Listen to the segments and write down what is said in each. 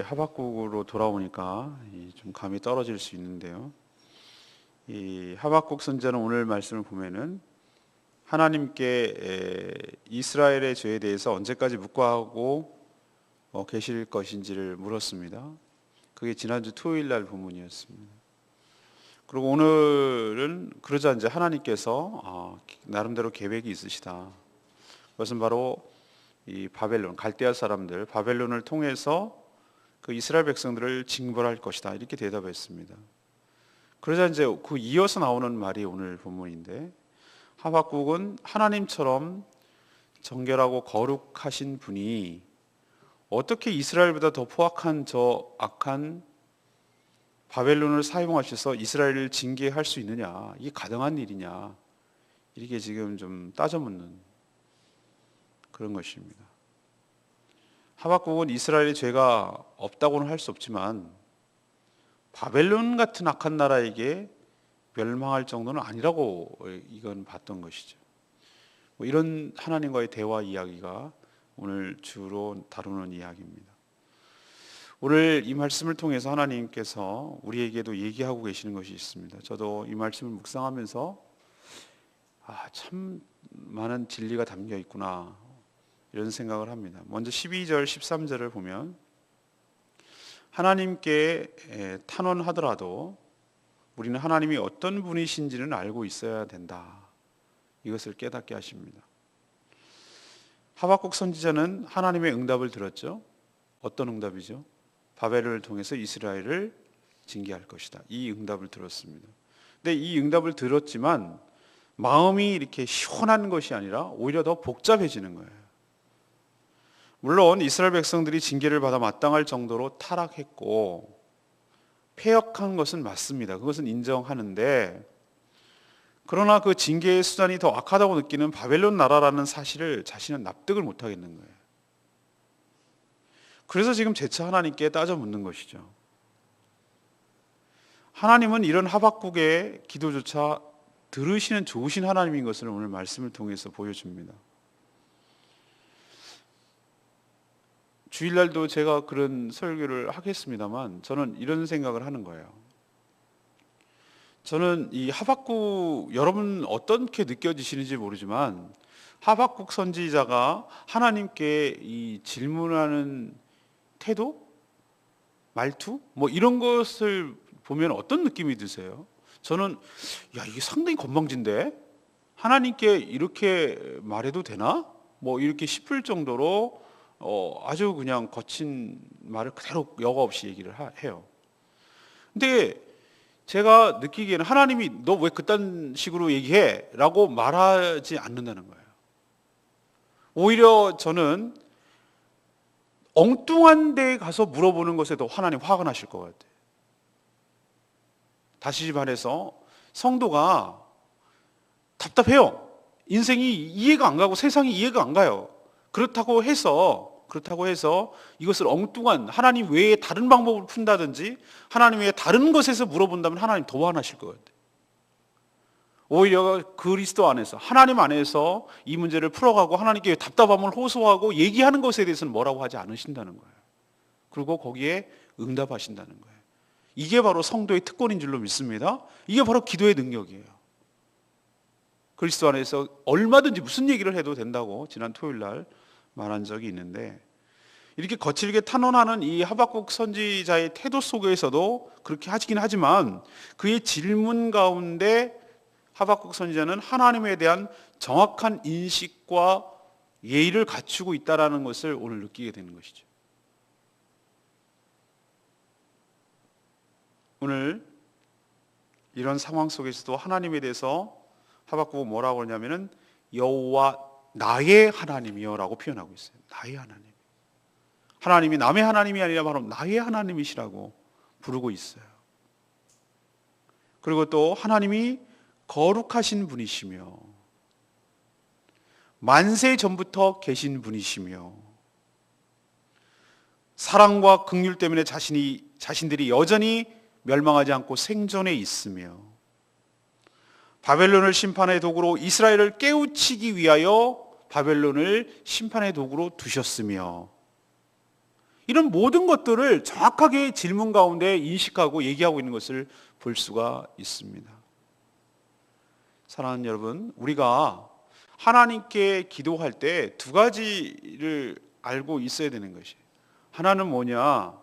하박국으로 돌아오니까 좀 감이 떨어질 수 있는데요. 이 하박국 선지자는 오늘 말씀을 보면은 하나님께 이스라엘의 죄에 대해서 언제까지 묵과하고 계실 것인지를 물었습니다. 그게 지난주 토요일 날 본문이었습니다. 그리고 오늘은 그러자 이제 하나님께서 나름대로 계획이 있으시다. 그것은 바로 이 바벨론, 갈대아 사람들, 바벨론을 통해서 그 이스라엘 백성들을 징벌할 것이다. 이렇게 대답했습니다. 그러자 이제 그 이어서 나오는 말이 오늘 본문인데, 하박국은 하나님처럼 정결하고 거룩하신 분이 어떻게 이스라엘보다 더 포악한 저 악한 바벨론을 사용하셔서 이스라엘을 징계할 수 있느냐, 이게 가능한 일이냐, 이렇게 지금 좀 따져 묻는 그런 것입니다. 하박국은 이스라엘의 죄가 없다고는 할 수 없지만 바벨론 같은 악한 나라에게 멸망할 정도는 아니라고 이건 봤던 것이죠. 이런 하나님과의 대화 이야기가 오늘 주로 다루는 이야기입니다. 오늘 이 말씀을 통해서 하나님께서 우리에게도 얘기하고 계시는 것이 있습니다. 저도 이 말씀을 묵상하면서 참 많은 진리가 담겨 있구나, 이런 생각을 합니다. 먼저 12절 13절을 보면 하나님께 탄원하더라도 우리는 하나님이 어떤 분이신지는 알고 있어야 된다, 이것을 깨닫게 하십니다. 하박국 선지자는 하나님의 응답을 들었죠. 어떤 응답이죠? 바벨을 통해서 이스라엘을 징계할 것이다, 이 응답을 들었습니다. 근데 이 응답을 들었지만 마음이 이렇게 시원한 것이 아니라 오히려 더 복잡해지는 거예요. 물론 이스라엘 백성들이 징계를 받아 마땅할 정도로 타락했고 패역한 것은 맞습니다. 그것은 인정하는데, 그러나 그 징계의 수단이 더 악하다고 느끼는 바벨론 나라라는 사실을 자신은 납득을 못하겠는 거예요. 그래서 지금 재차 하나님께 따져 묻는 것이죠. 하나님은 이런 하박국의 기도조차 들으시는 좋으신 하나님인 것을 오늘 말씀을 통해서 보여줍니다. 주일날도 제가 그런 설교를 하겠습니다만 저는 이런 생각을 하는 거예요. 저는 이 하박국, 여러분 어떻게 느껴지시는지 모르지만 하박국 선지자가 하나님께 이 질문하는 태도, 말투, 이런 것을 보면 어떤 느낌이 드세요? 저는 이게 상당히 건방진데 하나님께 이렇게 말해도 되나? 이렇게 싶을 정도로 아주 그냥 거친 말을 그대로 여과 없이 얘기를 해요. 근데 제가 느끼기에는 하나님이 너 왜 그딴 식으로 얘기해? 라고 말하지 않는다는 거예요. 오히려 저는 엉뚱한 데 가서 물어보는 것에도 하나님 화가 나실 것 같아요. 다시 말해서 성도가 답답해요. 인생이 이해가 안 가고 세상이 이해가 안 가요. 그렇다고 해서 이것을 엉뚱한 하나님 외에 다른 방법을 푼다든지 하나님 외에 다른 것에서 물어본다면 하나님 더 화나실 것 같아요. 오히려 그리스도 안에서, 하나님 안에서 이 문제를 풀어가고 하나님께 답답함을 호소하고 얘기하는 것에 대해서는 뭐라고 하지 않으신다는 거예요. 그리고 거기에 응답하신다는 거예요. 이게 바로 성도의 특권인 줄로 믿습니다. 이게 바로 기도의 능력이에요. 그리스도 안에서 얼마든지 무슨 얘기를 해도 된다고 지난 토요일 날 말한 적이 있는데, 이렇게 거칠게 탄원하는 이 하박국 선지자의 태도 속에서도 그렇게 하시긴 하지만 그의 질문 가운데 하박국 선지자는 하나님에 대한 정확한 인식과 예의를 갖추고 있다는 것을 오늘 느끼게 되는 것이죠. 오늘 이런 상황 속에서도 하나님에 대해서 하박국은 뭐라고 그러냐면은 여호와 나의 하나님이여 라고 표현하고 있어요. 나의 하나님. 하나님이 남의 하나님이 아니라 바로 나의 하나님이시라고 부르고 있어요. 그리고 또 하나님이 거룩하신 분이시며 만세 전부터 계신 분이시며 사랑과 긍휼 때문에 자신들이 여전히 멸망하지 않고 생존해 있으며 바벨론을 심판의 도구로 이스라엘을 깨우치기 위하여 바벨론을 심판의 도구로 두셨으며 이런 모든 것들을 정확하게 질문 가운데 인식하고 얘기하고 있는 것을 볼 수가 있습니다. 사랑하는 여러분, 우리가 하나님께 기도할 때 두 가지를 알고 있어야 되는 것이, 하나는 뭐냐?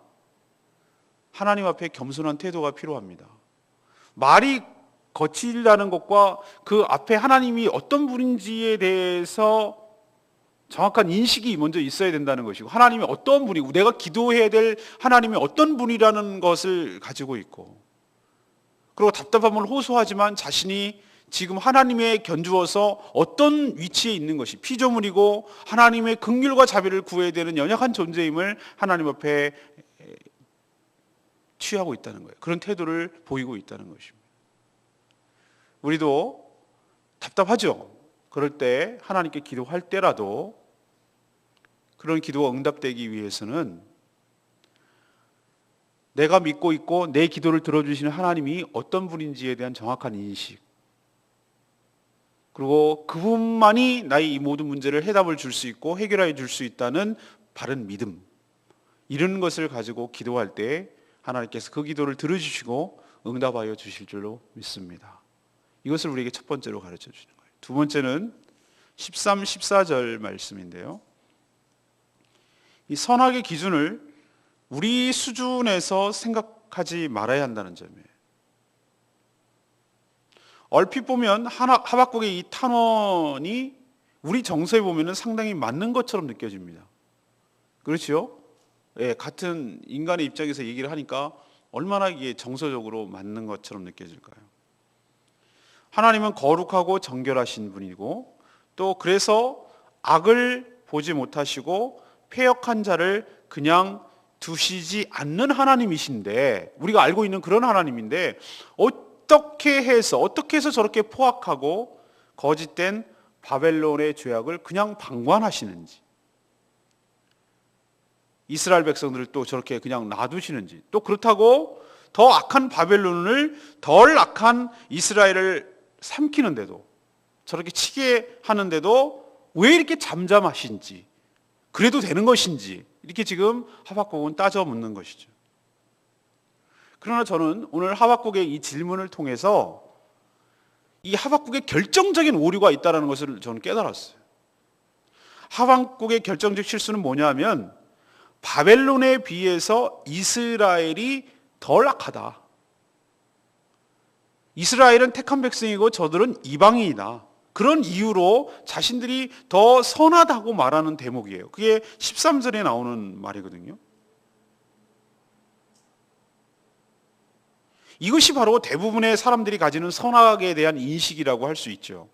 하나님 앞에 겸손한 태도가 필요합니다. 말이 거칠다는 것과 그 앞에 하나님이 어떤 분인지에 대해서 정확한 인식이 먼저 있어야 된다는 것이고, 하나님이 어떤 분이고 내가 기도해야 될 하나님이 어떤 분이라는 것을 가지고 있고, 그리고 답답함을 호소하지만 자신이 지금 하나님의 견주어서 어떤 위치에 있는 것이 피조물이고 하나님의 긍휼과 자비를 구해야 되는 연약한 존재임을 하나님 앞에 취하고 있다는 거예요. 그런 태도를 보이고 있다는 것입니다. 우리도 답답하죠. 그럴 때 하나님께 기도할 때라도 그런 기도가 응답되기 위해서는 내가 믿고 있고 내 기도를 들어주시는 하나님이 어떤 분인지에 대한 정확한 인식, 그리고 그분만이 나의 이 모든 문제를 해답을 줄 수 있고 해결해 줄 수 있다는 바른 믿음, 이런 것을 가지고 기도할 때 하나님께서 그 기도를 들어주시고 응답하여 주실 줄로 믿습니다. 이것을 우리에게 첫 번째로 가르쳐 주시는 거예요. 두 번째는 13, 14절 말씀인데요. 이 선악의 기준을 우리 수준에서 생각하지 말아야 한다는 점이에요. 얼핏 보면 하박국의 이 탄원이 우리 정서에 보면 상당히 맞는 것처럼 느껴집니다. 그렇죠? 예, 같은 인간의 입장에서 얘기를 하니까 얼마나 이게 정서적으로 맞는 것처럼 느껴질까요? 하나님은 거룩하고 정결하신 분이고, 또 그래서 악을 보지 못하시고 패역한 자를 그냥 두시지 않는 하나님이신데, 우리가 알고 있는 그런 하나님인데 어떻게 해서 저렇게 포악하고 거짓된 바벨론의 죄악을 그냥 방관하시는지, 이스라엘 백성들을 또 저렇게 그냥 놔두시는지, 또 그렇다고 더 악한 바벨론을 덜 악한 이스라엘을 삼키는데도, 저렇게 치게 하는데도 왜 이렇게 잠잠하신지, 그래도 되는 것인지, 이렇게 지금 하박국은 따져 묻는 것이죠. 그러나 저는 오늘 하박국의 이 질문을 통해서 이 하박국의 결정적인 오류가 있다는 것을 저는 깨달았어요. 하박국의 결정적 실수는 뭐냐면 바벨론에 비해서 이스라엘이 덜 악하다. 이스라엘은 택한 백성이고 저들은 이방인이다. 그런 이유로 자신들이 더 선하다고 말하는 대목이에요. 그게 13절에 나오는 말이거든요. 이것이 바로 대부분의 사람들이 가지는 선악에 대한 인식이라고 할 수 있죠.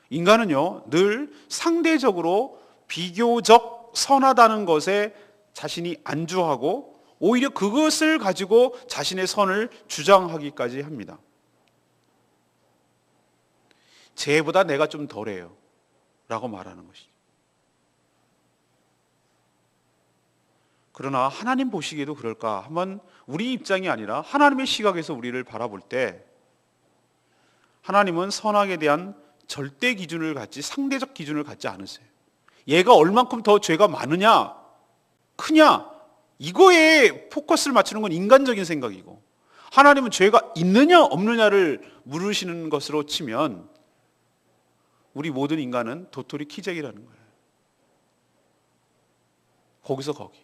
인간은요, 늘 상대적으로 비교적 선하다는 것에 자신이 안주하고 오히려 그것을 가지고 자신의 선을 주장하기까지 합니다. 쟤보다 내가 좀 덜해요 라고 말하는 것이죠. 그러나 하나님 보시기에도 그럴까? 한번 우리 입장이 아니라 하나님의 시각에서 우리를 바라볼 때 하나님은 선악에 대한 절대 기준을 갖지 상대적 기준을 갖지 않으세요. 얘가 얼만큼 더 죄가 많으냐 크냐, 이거에 포커스를 맞추는 건 인간적인 생각이고, 하나님은 죄가 있느냐 없느냐를 물으시는 것으로 치면 우리 모든 인간은 도토리 키재기라는 거예요. 거기서 거기.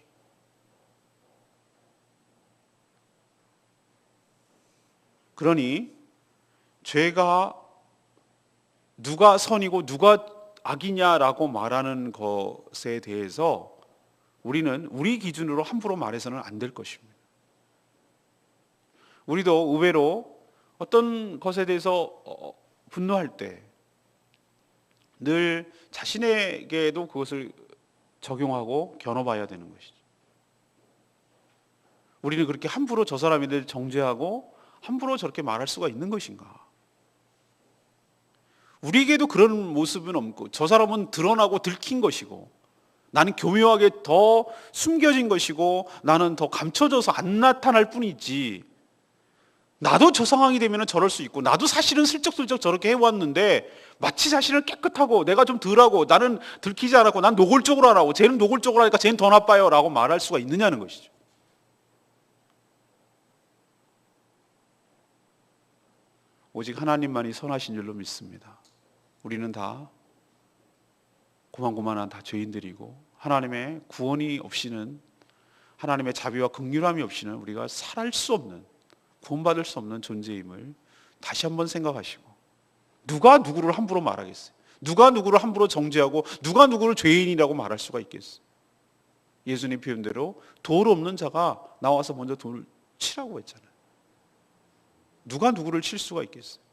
그러니 죄가 누가 선이고 누가 악이냐라고 말하는 것에 대해서 우리는 우리 기준으로 함부로 말해서는 안 될 것입니다. 우리도 의외로 어떤 것에 대해서 분노할 때 늘 자신에게도 그것을 적용하고 겨눠봐야 되는 것이죠. 우리는 그렇게 함부로 저 사람에 대해 정죄하고 함부로 저렇게 말할 수가 있는 것인가? 우리에게도 그런 모습은 없고, 저 사람은 드러나고 들킨 것이고 나는 교묘하게 더 숨겨진 것이고 나는 더 감춰져서 안 나타날 뿐이지, 나도 저 상황이 되면 저럴 수 있고, 나도 사실은 슬쩍슬쩍 저렇게 해왔는데 마치 자신을 깨끗하고 내가 좀 덜하고 나는 들키지 않았고 난 노골적으로 안 하고 쟤는 노골적으로 하니까 쟤는 더 나빠요 라고 말할 수가 있느냐는 것이죠. 오직 하나님만이 선하신 줄로 믿습니다. 우리는 다 고만고만한 다 죄인들이고, 하나님의 구원이 없이는, 하나님의 자비와 긍휼함이 없이는 우리가 살할 수 없는, 구원받을 수 없는 존재임을 다시 한번 생각하시고, 누가 누구를 함부로 말하겠어요? 누가 누구를 함부로 정죄하고 누가 누구를 죄인이라고 말할 수가 있겠어요? 예수님 표현대로 돌 없는 자가 나와서 먼저 돌을 치라고 했잖아요. 누가 누구를 칠 수가 있겠어요?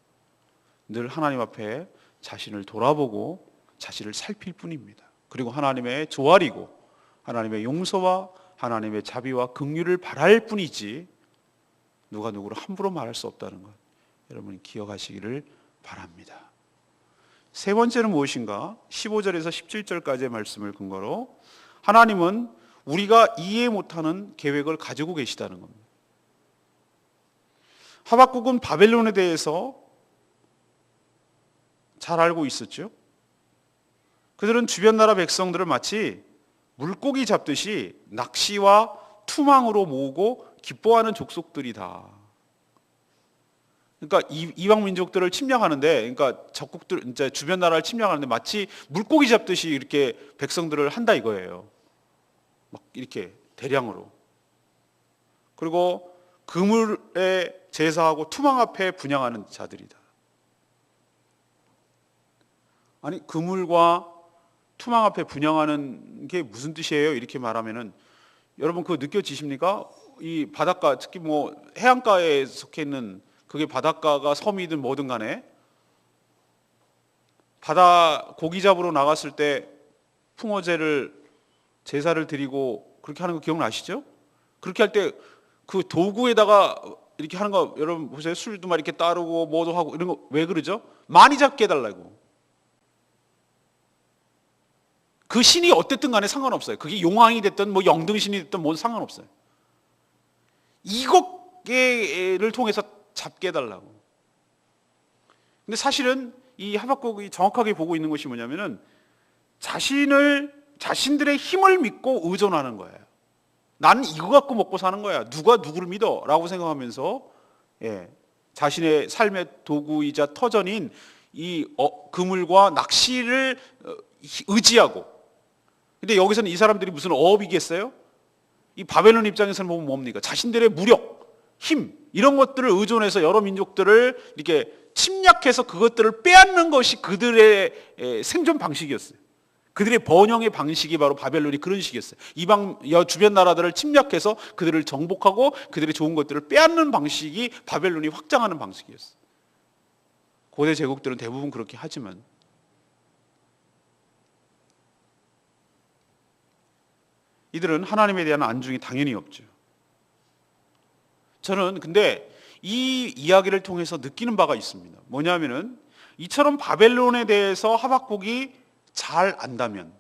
늘 하나님 앞에 자신을 돌아보고 자신을 살필 뿐입니다. 그리고 하나님의 조아리고 하나님의 용서와 하나님의 자비와 긍휼을 바랄 뿐이지 누가 누구를 함부로 말할 수 없다는 것, 여러분이 기억하시기를 바랍니다. 세 번째는 무엇인가? 15절에서 17절까지의 말씀을 근거로 하나님은 우리가 이해 못하는 계획을 가지고 계시다는 겁니다. 하박국은 바벨론에 대해서 잘 알고 있었죠. 그들은 주변 나라 백성들을 마치 물고기 잡듯이 낚시와 투망으로 모으고 기뻐하는 족속들이다. 그러니까 이방 민족들을 침략하는데, 그러니까 적국들, 이제 주변 나라를 침략하는데 마치 물고기 잡듯이 이렇게 백성들을 한다 이거예요. 막 이렇게 대량으로. 그리고 그물에 제사하고 투망 앞에 분향하는 자들이다. 아니, 그물과 투망 앞에 분향하는 게 무슨 뜻이에요? 이렇게 말하면은 여러분 그거 느껴지십니까? 이 바닷가, 특히 뭐 해안가에 속해 있는, 그게 바닷가가 섬이든 뭐든 간에 바다 고기 잡으러 나갔을 때 풍어제를 제사를 드리고 그렇게 하는 거 기억나시죠? 그렇게 할 때 그 도구에다가 이렇게 하는 거 여러분 보세요. 술도 막 이렇게 따르고 뭐도 하고 이런 거 왜 그러죠? 많이 잡게 해달라고. 그 신이 어땠든 간에 상관없어요. 그게 용왕이 됐든 뭐 영등신이 됐든 뭐 상관없어요. 이것을 통해서 잡게 해달라고. 근데 사실은 이 하박국이 정확하게 보고 있는 것이 뭐냐면은 자신들의 힘을 믿고 의존하는 거예요. 나는 이거 갖고 먹고 사는 거야. 누가 누구를 믿어? 라고 생각하면서 자신의 삶의 도구이자 터전인 이 그물과 낚시를 의지하고. 근데 여기서는 이 사람들이 무슨 어업이겠어요? 이 바벨론 입장에서는 보면 뭡니까? 자신들의 무력, 힘 이런 것들을 의존해서 여러 민족들을 이렇게 침략해서 그것들을 빼앗는 것이 그들의 생존 방식이었어요. 그들의 번영의 방식이 바로 바벨론이 그런 식이었어요. 이방 주변 나라들을 침략해서 그들을 정복하고 그들의 좋은 것들을 빼앗는 방식이 바벨론이 확장하는 방식이었어요. 고대 제국들은 대부분 그렇게 하지만 이들은 하나님에 대한 안중이 당연히 없죠. 저는 근데 이 이야기를 통해서 느끼는 바가 있습니다. 뭐냐면은 이처럼 바벨론에 대해서 하박국이 잘 안다면,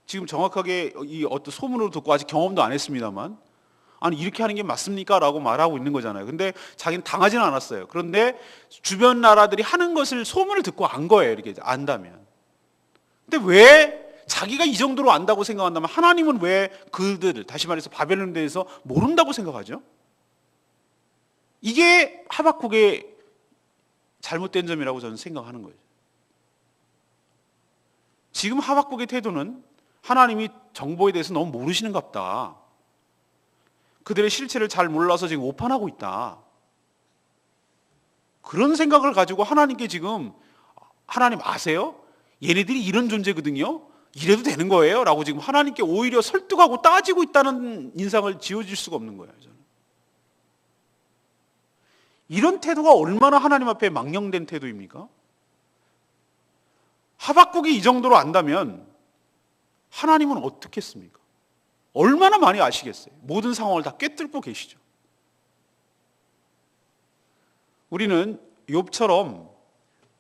지금 정확하게 이 어떤 소문으로 듣고 아직 경험도 안 했습니다만, 아니 이렇게 하는 게 맞습니까? 라고 말하고 있는 거잖아요. 근데 자기는 당하지는 않았어요. 그런데 주변 나라들이 하는 것을 소문을 듣고 안 거예요. 이렇게 안다면. 근데 왜 자기가 이 정도로 안다고 생각한다면 하나님은 왜 그들을, 다시 말해서 바벨론에 대해서 모른다고 생각하죠? 이게 하박국의 잘못된 점이라고 저는 생각하는 거예요. 지금 하박국의 태도는 하나님이 정보에 대해서 너무 모르시는갑다. 그들의 실체를 잘 몰라서 지금 오판하고 있다. 그런 생각을 가지고 하나님께 지금, 하나님 아세요? 얘네들이 이런 존재거든요. 이래도 되는 거예요? 라고 지금 하나님께 오히려 설득하고 따지고 있다는 인상을 지어줄 수가 없는 거예요. 저는. 이런 태도가 얼마나 하나님 앞에 망령된 태도입니까? 하박국이 이 정도로 안다면 하나님은 어떻게 했습니까? 얼마나 많이 아시겠어요? 모든 상황을 다 꿰뚫고 계시죠. 우리는 욥처럼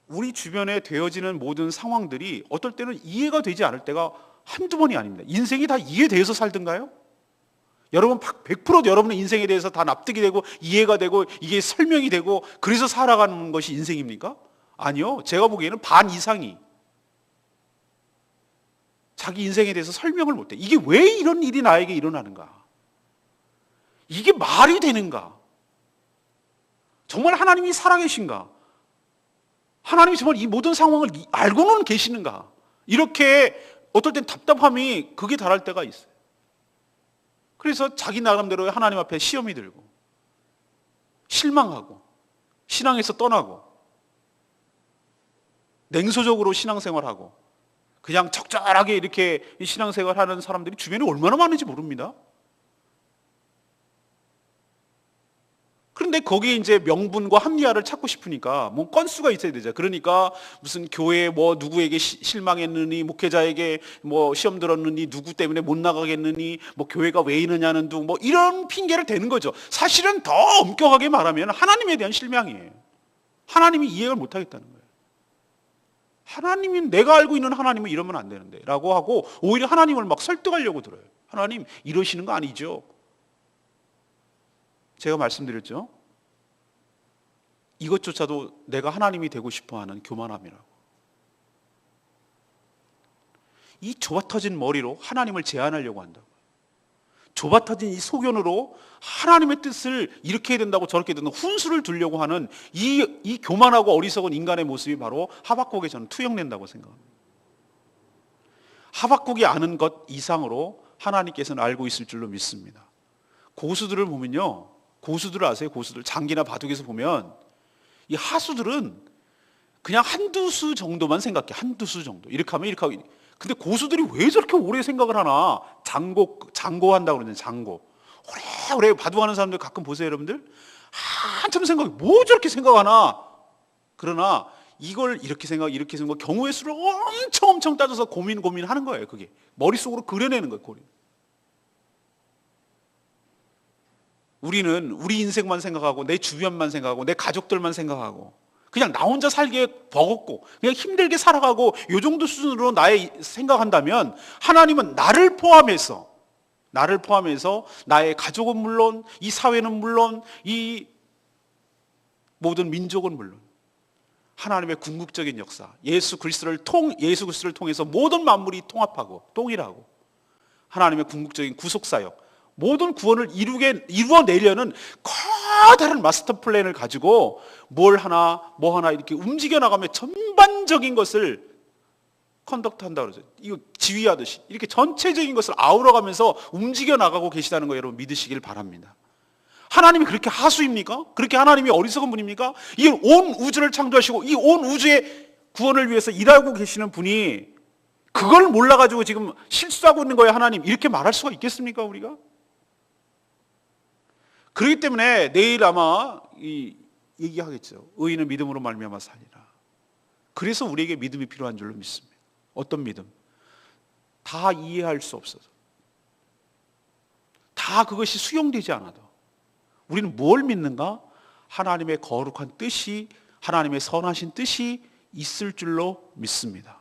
우리 주변에 되어지는 모든 상황들이 어떨 때는 이해가 되지 않을 때가 한두 번이 아닙니다. 인생이 다 이해돼서 살던가요? 여러분 100% 여러분의 인생에 대해서 다 납득이 되고 이해가 되고 이게 설명이 되고 그래서 살아가는 것이 인생입니까? 아니요. 제가 보기에는 반 이상이 자기 인생에 대해서 설명을 못해. 이게 왜 이런 일이 나에게 일어나는가? 이게 말이 되는가? 정말 하나님이 살아계신가? 하나님이 정말 이 모든 상황을 알고는 계시는가? 이렇게 어떨 땐 답답함이 극에 달할 때가 있어요. 그래서 자기 나름대로 하나님 앞에 시험이 들고 실망하고 신앙에서 떠나고 냉소적으로 신앙생활하고 그냥 적절하게 이렇게 신앙생활하는 사람들이 주변에 얼마나 많은지 모릅니다. 그런데 거기에 이제 명분과 합리화를 찾고 싶으니까 뭐 건수가 있어야 되죠. 그러니까 무슨 교회 뭐 누구에게 실망했느니, 목회자에게 뭐 시험 들었느니, 누구 때문에 못 나가겠느니, 뭐 교회가 왜 이러냐는 둥 뭐 이런 핑계를 대는 거죠. 사실은 더 엄격하게 말하면 하나님에 대한 실망이에요. 하나님이 이해를 못 하겠다는 거예요. 하나님이 내가 알고 있는 하나님은 이러면 안 되는데 라고 하고 오히려 하나님을 막 설득하려고 들어요. 하나님 이러시는 거 아니죠? 제가 말씀드렸죠. 이것조차도 내가 하나님이 되고 싶어하는 교만함이라고. 이 좁아터진 머리로 하나님을 제한하려고 한다고. 좁아터진 이 소견으로 하나님의 뜻을 이렇게 해야 된다고 저렇게 해야 된다고 훈수를 두려고 하는 이 교만하고 어리석은 인간의 모습이 바로 하박국에 저는 투영된다고 생각합니다. 하박국이 아는 것 이상으로 하나님께서는 알고 있을 줄로 믿습니다. 고수들을 보면요. 고수들을 아세요? 고수들. 장기나 바둑에서 보면 이 하수들은 그냥 한두 수 정도만 생각해. 한두 수 정도. 이렇게 하면 이렇게 하고. 근데 고수들이 왜 저렇게 오래 생각을 하나? 장고한다고 그러는데 장고. 오래 바둑하는 사람들 가끔 보세요, 여러분들. 한참 생각해. 뭐 저렇게 생각하나? 그러나 이걸 이렇게 생각, 경우의 수를 엄청 따져서 고민하는 거예요, 그게. 머릿속으로 그려내는 거예요, 고려. 우리는 우리 인생만 생각하고 내 주변만 생각하고 내 가족들만 생각하고 그냥 나 혼자 살기에 버겁고 그냥 힘들게 살아가고 이 정도 수준으로 나의 생각한다면 하나님은 나를 포함해서 나의 가족은 물론 이 사회는 물론 이 모든 민족은 물론 하나님의 궁극적인 역사 예수 그리스도를 통해서 모든 만물이 통합하고 동일하고 하나님의 궁극적인 구속사역 모든 구원을 이루어내려는 커다란 마스터 플랜을 가지고 뭐 하나 이렇게 움직여 나가며 전반적인 것을 컨덕트 한다고 그러죠. 이거 지휘하듯이 이렇게 전체적인 것을 아우러가면서 움직여 나가고 계시다는 거 여러분 믿으시길 바랍니다. 하나님이 그렇게 하수입니까? 그렇게 하나님이 어리석은 분입니까? 이 온 우주를 창조하시고 이 온 우주의 구원을 위해서 일하고 계시는 분이 그걸 몰라가지고 지금 실수하고 있는 거예요, 하나님. 이렇게 말할 수가 있겠습니까, 우리가? 그렇기 때문에 내일 아마 얘기하겠죠. 의인은 믿음으로 말미암아 살리라. 그래서 우리에게 믿음이 필요한 줄로 믿습니다. 어떤 믿음? 다 이해할 수 없어서 다 그것이 수용되지 않아도 우리는 뭘 믿는가? 하나님의 거룩한 뜻이 하나님의 선하신 뜻이 있을 줄로 믿습니다.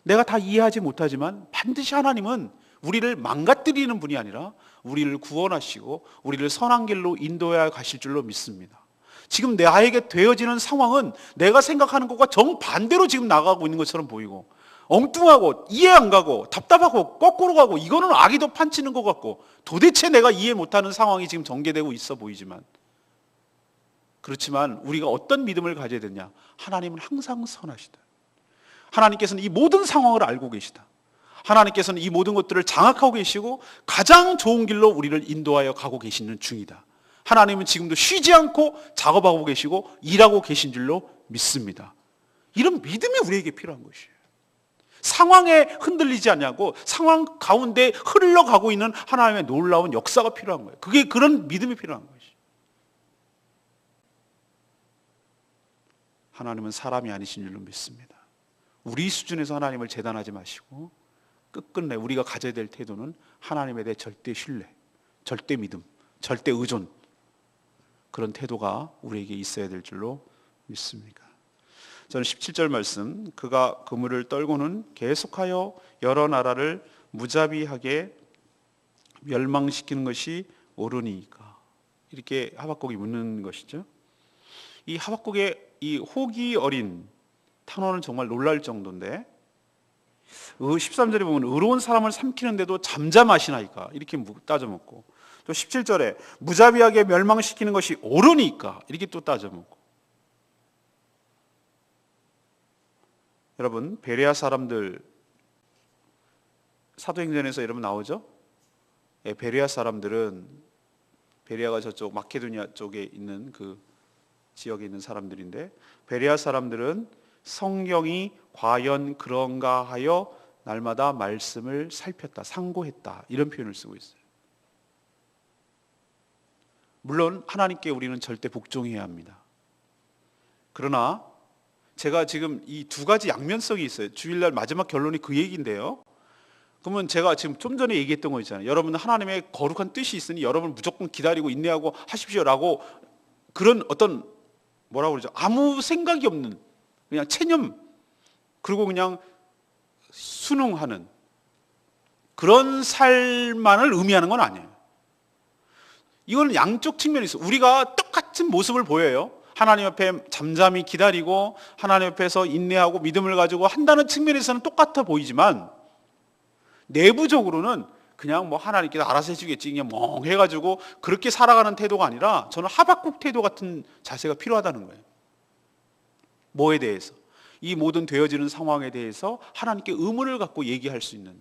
내가 다 이해하지 못하지만 반드시 하나님은 우리를 망가뜨리는 분이 아니라 우리를 구원하시고 우리를 선한 길로 인도해 가실 줄로 믿습니다. 지금 나에게 되어지는 상황은 내가 생각하는 것과 정반대로 지금 나가고 있는 것처럼 보이고 엉뚱하고 이해 안 가고 답답하고 거꾸로 가고 이거는 아기도 판치는 것 같고 도대체 내가 이해 못하는 상황이 지금 전개되고 있어 보이지만 그렇지만 우리가 어떤 믿음을 가져야 되냐? 하나님은 항상 선하시다. 하나님께서는 이 모든 상황을 알고 계시다. 하나님께서는 이 모든 것들을 장악하고 계시고 가장 좋은 길로 우리를 인도하여 가고 계시는 중이다. 하나님은 지금도 쉬지 않고 작업하고 계시고 일하고 계신 줄로 믿습니다. 이런 믿음이 우리에게 필요한 것이에요. 상황에 흔들리지 않냐고 상황 가운데 흘러가고 있는 하나님의 놀라운 역사가 필요한 거예요. 그게 그런 믿음이 필요한 것이에요. 하나님은 사람이 아니신 줄로 믿습니다. 우리 수준에서 하나님을 재단하지 마시고 끝끝내 우리가 가져야 될 태도는 하나님에 대해 절대 신뢰, 절대 믿음, 절대 의존 그런 태도가 우리에게 있어야 될 줄로 믿습니다. 저는 17절 말씀 그가 그물을 떨고는 계속하여 여러 나라를 무자비하게 멸망시키는 것이 옳으니까. 이렇게 하박국이 묻는 것이죠. 이 하박국의 이 호기 어린 탄원은 정말 놀랄 정도인데 13절에 보면 의로운 사람을 삼키는데도 잠잠하시나이까 이렇게 따져묻고, 또 17절에 무자비하게 멸망시키는 것이 옳으니까 이렇게 또 따져묻고. 여러분, 베레아 사람들 사도행전에서 여러분 나오죠? 예, 베레아 사람들은, 베레아가 저쪽 마케도니아 쪽에 있는 그 지역에 있는 사람들인데, 베레아 사람들은 성경이 과연 그런가 하여 날마다 말씀을 살폈다, 상고했다, 이런 표현을 쓰고 있어요. 물론 하나님께 우리는 절대 복종해야 합니다. 그러나 제가 지금 이 두 가지 양면성이 있어요. 주일날 마지막 결론이 그 얘기인데요. 그러면 제가 지금 좀 전에 얘기했던 거 있잖아요. 여러분은 하나님의 거룩한 뜻이 있으니 여러분 무조건 기다리고 인내하고 하십시오라고, 그런 어떤 뭐라고 그러죠? 아무 생각이 없는 그냥 체념, 그리고 그냥 순응하는 그런 삶만을 의미하는 건 아니에요. 이건 양쪽 측면이 있어요. 우리가 똑같은 모습을 보여요. 하나님 앞에 잠잠히 기다리고 하나님 앞에서 인내하고 믿음을 가지고 한다는 측면에서는 똑같아 보이지만, 내부적으로는 그냥 뭐 하나님께서 알아서 해주겠지 그냥 멍해가지고 그렇게 살아가는 태도가 아니라, 저는 하박국 태도 같은 자세가 필요하다는 거예요. 뭐에 대해서? 이 모든 되어지는 상황에 대해서 하나님께 의문을 갖고 얘기할 수 있는,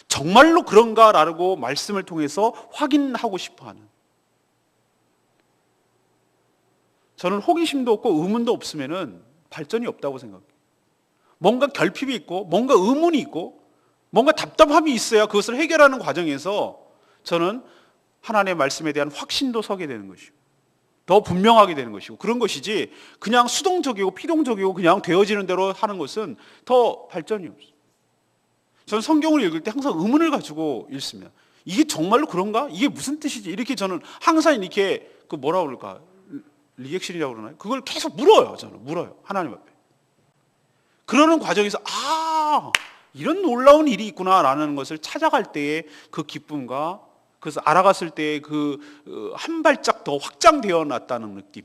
정말로 그런가라고 말씀을 통해서 확인하고 싶어하는. 저는 호기심도 없고 의문도 없으면은 발전이 없다고 생각해요. 뭔가 결핍이 있고 뭔가 의문이 있고 뭔가 답답함이 있어야 그것을 해결하는 과정에서 저는 하나님의 말씀에 대한 확신도 서게 되는 것이고 더 분명하게 되는 것이고, 그런 것이지 그냥 수동적이고 피동적이고 그냥 되어지는 대로 하는 것은 더 발전이 없어요. 저는 성경을 읽을 때 항상 의문을 가지고 읽습니다. 이게 정말로 그런가? 이게 무슨 뜻이지? 이렇게 저는 항상 이렇게 그 뭐라 그럴까? 리액션이라고 그러나요? 그걸 계속 물어요. 저는 물어요. 하나님 앞에. 그러는 과정에서 이런 놀라운 일이 있구나라는 것을 찾아갈 때의 그 기쁨과, 그래서 알아갔을 때의 그 한 발짝 더 확장되어 났다는 느낌,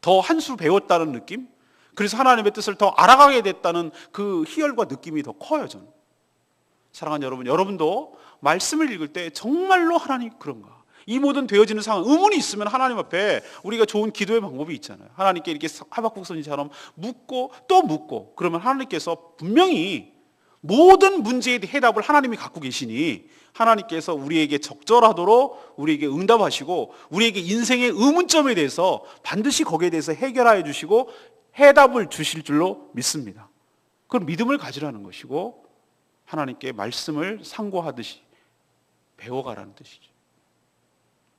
더 한 수 배웠다는 느낌, 그래서 하나님의 뜻을 더 알아가게 됐다는 그 희열과 느낌이 더 커요. 저는. 사랑하는 여러분, 여러분도 말씀을 읽을 때 정말로 하나님 그런가? 이 모든 되어지는 상황, 의문이 있으면 하나님 앞에 우리가 좋은 기도의 방법이 있잖아요. 하나님께 이렇게 하박국 선지처럼 묻고 또 묻고, 그러면 하나님께서 분명히 모든 문제의 해답을 하나님이 갖고 계시니 하나님께서 우리에게 적절하도록 우리에게 응답하시고 우리에게 인생의 의문점에 대해서 반드시 거기에 대해서 해결하여 주시고 해답을 주실 줄로 믿습니다. 그건 믿음을 가지라는 것이고 하나님께 말씀을 상고하듯이 배워가라는 뜻이죠.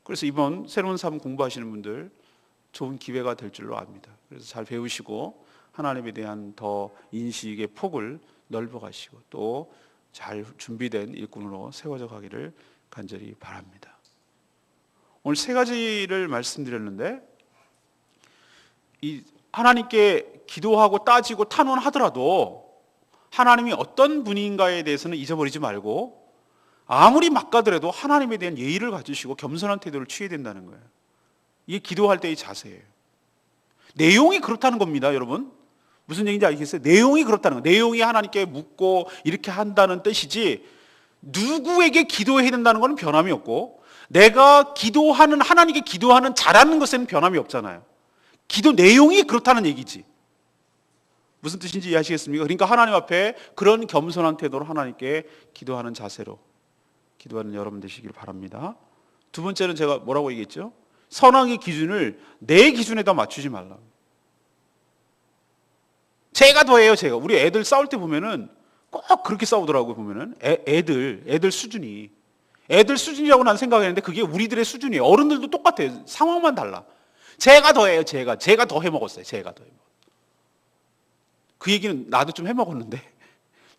그래서 이번 새로운 삶 공부하시는 분들 좋은 기회가 될 줄로 압니다. 그래서 잘 배우시고 하나님에 대한 더 인식의 폭을 넓어 가시고 또 잘 준비된 일꾼으로 세워져 가기를 간절히 바랍니다. 오늘 세 가지를 말씀드렸는데, 이 하나님께 기도하고 따지고 탄원하더라도 하나님이 어떤 분인가에 대해서는 잊어버리지 말고 아무리 막가더라도 하나님에 대한 예의를 가지시고 겸손한 태도를 취해야 된다는 거예요. 이게 기도할 때의 자세예요. 내용이 그렇다는 겁니다, 여러분. 무슨 얘기인지 알겠어요? 내용이 그렇다는 거예요. 내용이 하나님께 묻고 이렇게 한다는 뜻이지 누구에게 기도해야 된다는 것은 변함이 없고, 내가 기도하는, 하나님께 기도하는 잘하는 것에는 변함이 없잖아요. 기도 내용이 그렇다는 얘기지. 무슨 뜻인지 이해하시겠습니까? 그러니까 하나님 앞에 그런 겸손한 태도로 하나님께 기도하는 자세로 기도하는 여러분 되시길 바랍니다. 두 번째는 제가 뭐라고 얘기했죠? 선악의 기준을 내 기준에다 맞추지 말라. 제가 더해요, 제가. 우리 애들 싸울 때 보면은 꼭 그렇게 싸우더라고요, 보면은. 애들 수준이라고 난 생각했는데 그게 우리들의 수준이에요. 어른들도 똑같아요. 상황만 달라. 제가 더해요, 제가 더 해먹었어요, 제가 더 해먹었어요. 그 얘기는 나도 좀 해먹었는데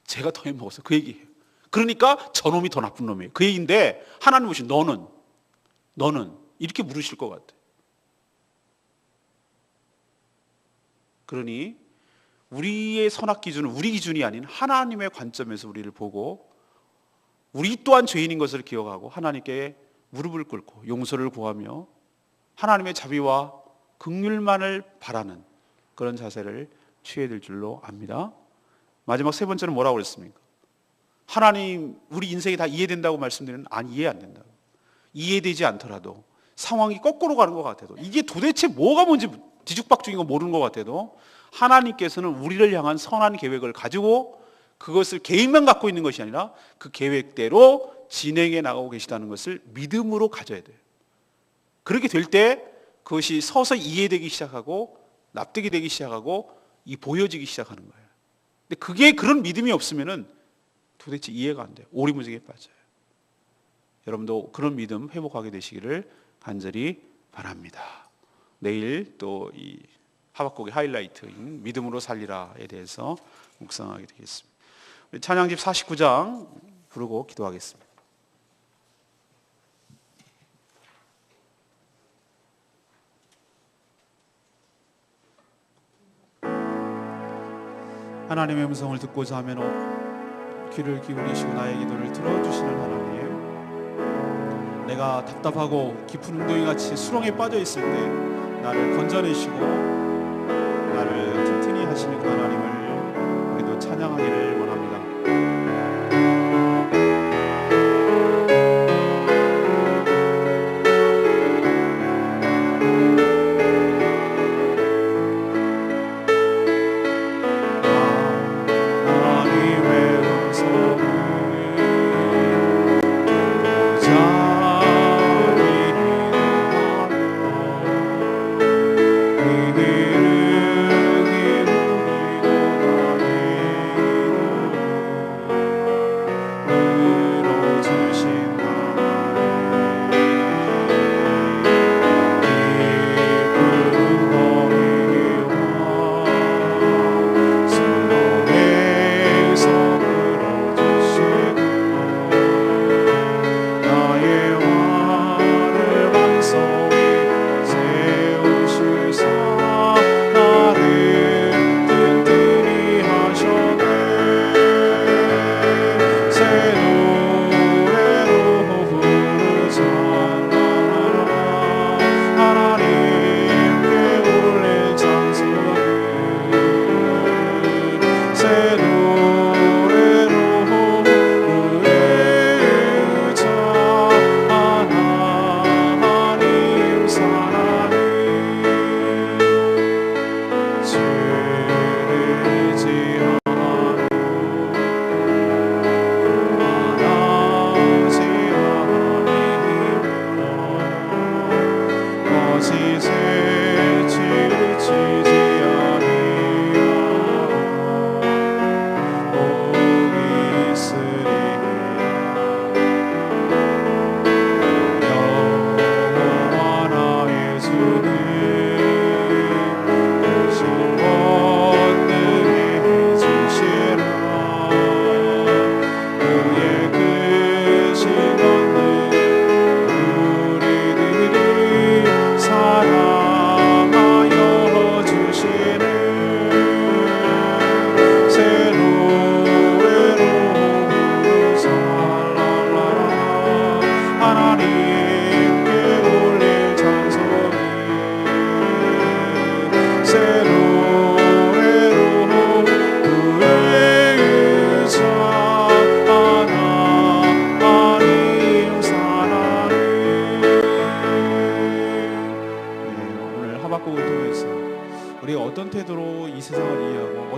제가 더 해먹었어요, 그 얘기예요. 그러니까 저놈이 더 나쁜 놈이에요, 그 얘기인데 하나님 보시면 너는 이렇게 물으실 것 같아요. 그러니 우리의 선악 기준은 우리 기준이 아닌 하나님의 관점에서 우리를 보고 우리 또한 죄인인 것을 기억하고 하나님께 무릎을 꿇고 용서를 구하며 하나님의 자비와 긍휼만을 바라는 그런 자세를 취해야 될 줄로 압니다. 마지막 세 번째는 뭐라고 그랬습니까? 하나님 우리 인생이 다 이해된다고 말씀드리는 아니 이해 안 된다고. 이해되지 않더라도 상황이 거꾸로 가는 것 같아도 이게 도대체 뭐가 뭔지 뒤죽박죽인 거 모르는 것 같아도 하나님께서는 우리를 향한 선한 계획을 가지고 그것을 계획만 갖고 있는 것이 아니라 그 계획대로 진행해 나가고 계시다는 것을 믿음으로 가져야 돼요. 그렇게 될 때 그것이 서서히 이해되기 시작하고 납득이 되기 시작하고 보여지기 시작하는 거예요. 근데 그게 그런 믿음이 없으면은 도대체 이해가 안 돼요. 오리무중에 빠져요. 여러분도 그런 믿음 회복하게 되시기를 간절히 바랍니다. 내일 또 이 하박국의 하이라이트인 믿음으로 살리라에 대해서 묵상하게 되겠습니다. 찬양집 49장 부르고 기도하겠습니다. 하나님의 음성을 듣고자 하면 귀를 기울이시고 나의 기도를 들어주시는 하나님, 내가 답답하고 깊은 웅덩이 같이 수렁에 빠져 있을 때 나를 건져내시고 나를 튼튼히 하시는 그 하나님을 우리도 찬양하기를 원합니다.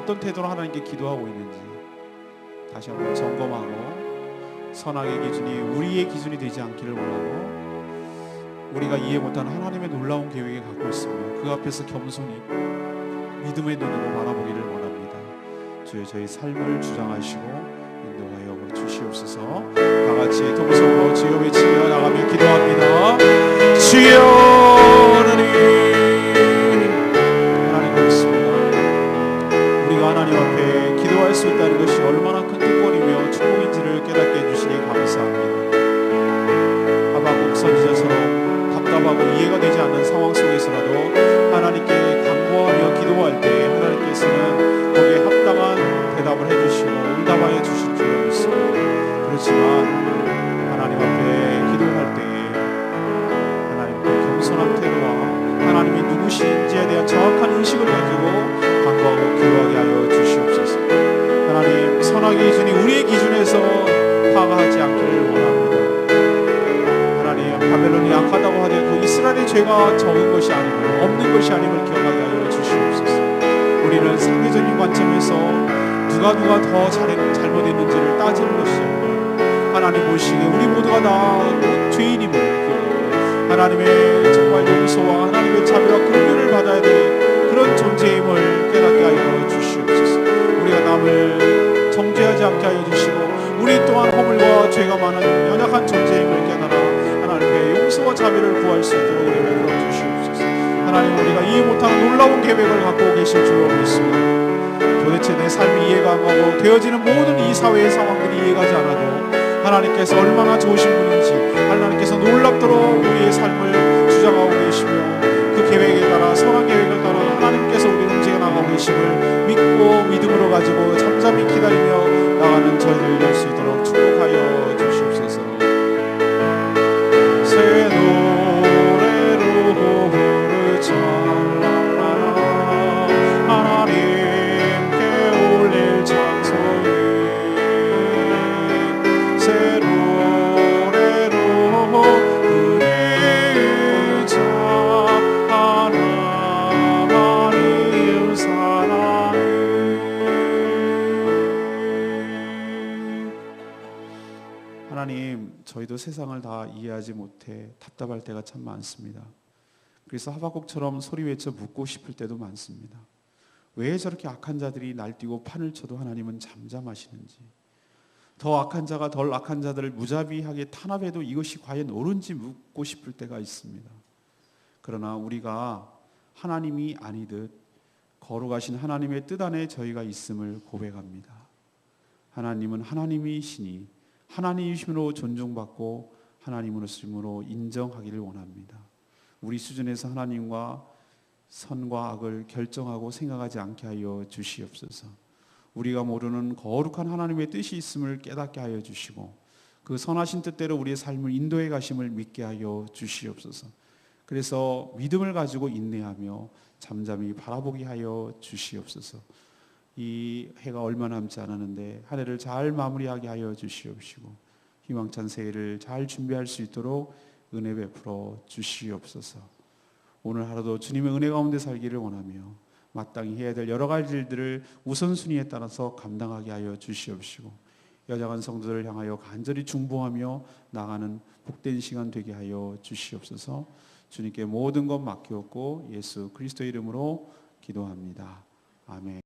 어떤 태도로 하나님께 기도하고 있는지 다시 한번 점검하고 선악의 기준이 우리의 기준이 되지 않기를 원하고, 우리가 이해 못하는 하나님의 놀라운 계획을 갖고 있으며 그 앞에서 겸손히 믿음의 눈으로 바라보기를 원합니다. 주여, 저희 삶을 주장하시고 인도하여 주시옵소서. 다 같이 통성으로 주여 외치며 나가며 기도합니다. 주여, 하나님 그렇습니다. 우리가 하나님 앞에 기도할 수 있다는 것이 얼마나 큰 특권이며 축복인지를 깨닫게 해주시니 감사합니다. 하박국 선지자처럼 답답하고 이해가 되지 않는 상황 속에서라도 하나님께 간구하며 기도할 때 하나님께서는 거기에 합당한 대답을 해주시고 응답하여 주실 줄을 믿습니다. 그렇지만 바벨론이 약하다고 하되 그 이스라엘의 죄가 적은 것이 아님을, 없는 것이 아님을 기억하게 하여 주시옵소서. 우리는 상대적인 관점에서 누가 더 잘못했는지를 따지는 것이 아니라 하나님 보시기에 우리 모두가 다 죄인임을 기억하고 하나님의 정말 용서와 하나님의 자비와 긍휼을 받아야 될 그런 존재임을 깨닫게 하여 주시옵소서. 우리가 남을 정죄하지 않게 하여 주시고 우리 또한 허물과 죄가 많은 연약한 존재임을 깨달아 하나님의 용서와 자비를 구할 수 있도록 우리를 베풀어 주시옵소서. 하나님, 우리가 이해 못하는 놀라운 계획을 갖고 계실 줄로 믿습니다. 도대체 내 삶이 이해가 안 가고 되어지는 모든 이 사회의 상황들이 이해가지 않아도 하나님께서 얼마나 좋으신 분인지, 하나님께서 놀랍도록 우리의 삶을 주장하고 계시며 그 계획에 따라, 선한 계획을 따라 하나님께서 우리를 움직여 나가고 계심을 믿고 믿음으로 가지고 잠잠히 기다리며 나가는 저희들 될 수 있도록 축복하여 주시옵소서. 새 노래로 부르자 하나님께 올릴 찬송이 새 노래로 부르자 하나님 사랑이. 하나님, 저희도 세상을 다 이해하지 못해 답답할 때가 참 많습니다. 그래서 하박국처럼 소리 외쳐 묻고 싶을 때도 많습니다. 왜 저렇게 악한 자들이 날뛰고 판을 쳐도 하나님은 잠잠하시는지, 더 악한 자가 덜 악한 자들을 무자비하게 탄압해도 이것이 과연 옳은지 묻고 싶을 때가 있습니다. 그러나 우리가 하나님이 아니듯 거룩하신 하나님의 뜻 안에 저희가 있음을 고백합니다. 하나님은 하나님이시니 하나님이심으로 존중받고 하나님으로 인정하기를 원합니다. 우리 수준에서 하나님과 선과 악을 결정하고 생각하지 않게 하여 주시옵소서. 우리가 모르는 거룩한 하나님의 뜻이 있음을 깨닫게 하여 주시고 그 선하신 뜻대로 우리의 삶을 인도해 가심을 믿게 하여 주시옵소서. 그래서 믿음을 가지고 인내하며 잠잠히 바라보게 하여 주시옵소서. 이 해가 얼마 남지 않았는데 한 해를 잘 마무리하게 하여 주시옵시고 희망찬 새해를 잘 준비할 수 있도록 은혜 베풀어 주시옵소서. 오늘 하루도 주님의 은혜 가운데 살기를 원하며 마땅히 해야 될 여러 가지 일들을 우선순위에 따라서 감당하게 하여 주시옵시고 여장한 성도들을 향하여 간절히 중보하며 나가는 복된 시간 되게 하여 주시옵소서. 주님께 모든 것 맡겼고 예수 그리스도의 이름으로 기도합니다. 아멘.